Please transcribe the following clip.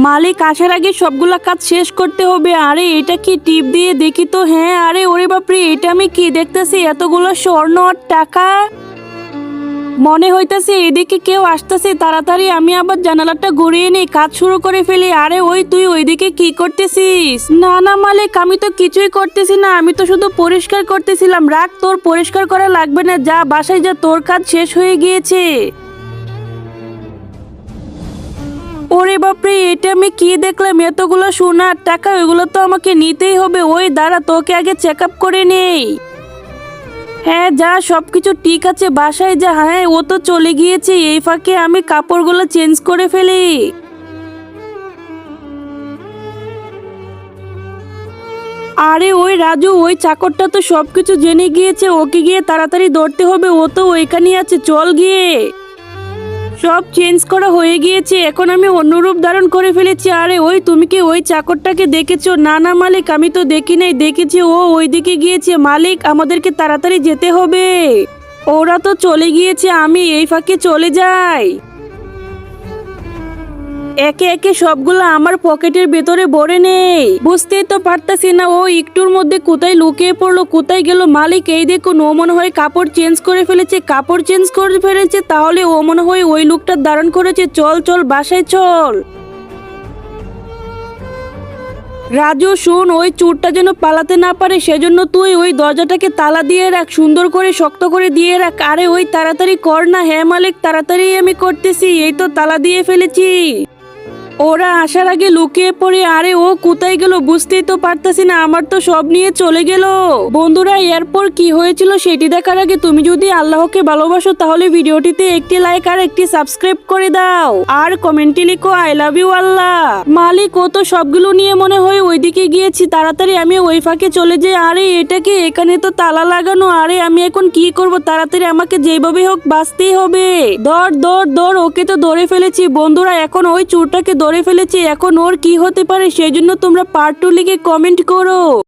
মালিক আসার আগে সবগুলা কাজ শেষ করতে হবে। আরে এটা কি টিপ দিয়ে দেখি তো। হ্যাঁ, আরে ওরে বাপরে, এটা আমি কি দেখতেছি? এতগুলো স্বর্ণ আর টাকা। মনে হইতাছে এদিকে কেউ আসতেছে। তাড়াতাড়ি আমি আবার জানালাটা ঘুরিয়ে নেই, কাজ শুরু করে ফেলি। আরে ওই তুই ওইদিকে কি করতেছিস? না না মালিক, আমি তো কিছুই করতেছি না, আমি তো শুধু পরিষ্কার করতেছিলাম। রাখ, তোর পরিষ্কার করা লাগবে না, যা বাসায় যা, তোর কাজ শেষ হয়ে গিয়েছে। ওরে বাপরে, এটা আমি কি দেখলাম? এতগুলো সোনার টাকা, ওইগুলো তো আমাকে নিতেই হবে। ওই দাঁড়া, তোকে আগে চেক আপ করে নেই। হ্যাঁ যা, সবকিছু ঠিক আছে, বাসায় যা। হ্যাঁ ও তো চলে গিয়েছে, এই ফাঁকে আমি কাপড়গুলো চেঞ্জ করে ফেলি। আরে ওই রাজু, ওই চাকরটা তো সবকিছু জেনে গিয়েছে, ওকে গিয়ে তাড়াতাড়ি ধরতে হবে। ও তো ওইখানেই আছে, চল গিয়ে। সব চেঞ্জ করা হয়ে গিয়েছে, এখন আমি অন্য রূপ ধারণ করে ফেলেছি। আরে ওই তুমি কি ওই চাকরটাকে দেখেছো? না না মালিক, আমি তো দেখি নাই। দেখেছি ও ওইদিকে গিয়েছে। মালিক, আমাদেরকে তাড়াতাড়ি যেতে হবে, ওরা তো চলে গিয়েছে। আমি এই ফাঁকে চলে যাই। একে একে সবগুলো আমার পকেটের ভেতরে ভরে নেই। বুঝতেই তো পারতাছি না ও একটুর মধ্যে কোথায় লুকিয়ে পড়লো, কোথায় গেল। মালিক এই দেখুন, ও মনে হয় কাপড় চেঞ্জ করে ফেলেছে। কাপড় চেঞ্জ করে ফেলেছে, তাহলে ও মনে হয় ওই লুকটা ধারণ করেছে। চল চল, বাসায় চল। রাজু শোন, ওই চোরটা যেন পালাতে না পারে, সেজন্য তুই ওই দরজাটাকে তালা দিয়ে রাখ, সুন্দর করে শক্ত করে দিয়ে রাখ। আরে ওই তাড়াতাড়ি কর না। হ্যাঁ মালিক, তাড়াতাড়ি আমি করতেছি, এই তো তালা দিয়ে ফেলেছি। ওরা আসার আগে লুকিয়ে পড়ে। আরে ও কোথায় গেল বুঝতেই তো পারতাছি না, আমার তো সব নিয়ে চলে গেল। বন্ধুরা, এরপর কি হয়েছিল সেটি দেখার আগে তুমি যদি আল্লাহকে ভালোবাসো তাহলে ভিডিওটিতে একটি লাইক আর একটি সাবস্ক্রাইব করে দাও, আর কমেন্টে লিখো আই লাভ ইউ আল্লাহ। মালিক, ও তো সবগুলো নিয়ে মনে হয় ওইদিকে গিয়েছি। তাড়াতাড়ি আমি ওই ফাঁকে চলে যাই। আরে এটা কি? এখানে তো তালা লাগানো। আরে আমি এখন কি করব? তাড়াতাড়ি আমাকে যেভাবে হোক বাঁচতেই হবে। দৌড় দৌড় দৌড়, ওকে তো ধরে ফেলেছি। বন্ধুরা, এখন ওই চোরটাকে ধরে ফেলেছি, এখন ওর কি হতে পারে সেই জন্য তোমরা পার্ট 2 লিখে কমেন্ট করো।